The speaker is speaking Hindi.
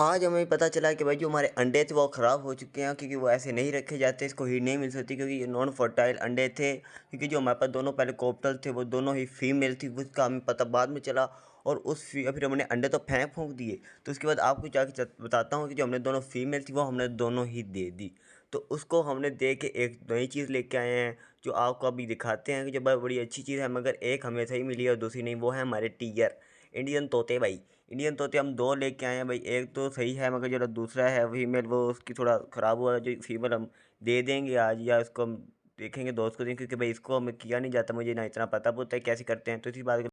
आज हमें पता चला कि भाई जो हमारे अंडे थे वो ख़राब हो चुके हैं, क्योंकि वो ऐसे नहीं रखे जाते, इसको हीट नहीं मिल सकती, क्योंकि ये नॉन फर्टाइल अंडे थे। क्योंकि जो हमारे पास दोनों पहले कॉकटेल थे वो दोनों ही फीमेल थी, उसका हमें पता बाद में चला। और फिर हमने अंडे तो फेंक फूंक दिए। तो उसके बाद आपको जाके बताता हूँ कि जो हमने दोनों फीमेल थी वो हमने दोनों ही दे दी। तो उसको हमने दे के एक नई चीज़ लेके आए हैं, जो आपको अभी दिखाते हैं कि जो बड़ी अच्छी चीज़ है, मगर एक हमें सही मिली और दूसरी नहीं। वो है हमारे टीगर, इंडियन तोते भाई। इंडियन तोते हम दो लेके आए हैं भाई। एक तो सही है, मगर जो दूसरा है फीमेल, वो उसकी थोड़ा ख़राब हुआ है। जो फीमेल हम दे देंगे आज, या इसको हम देखेंगे दोस्त को देंगे, क्योंकि भाई इसको हमें किया नहीं जाता, मुझे ना इतना पता होता है कैसे करते हैं। तो इसी बात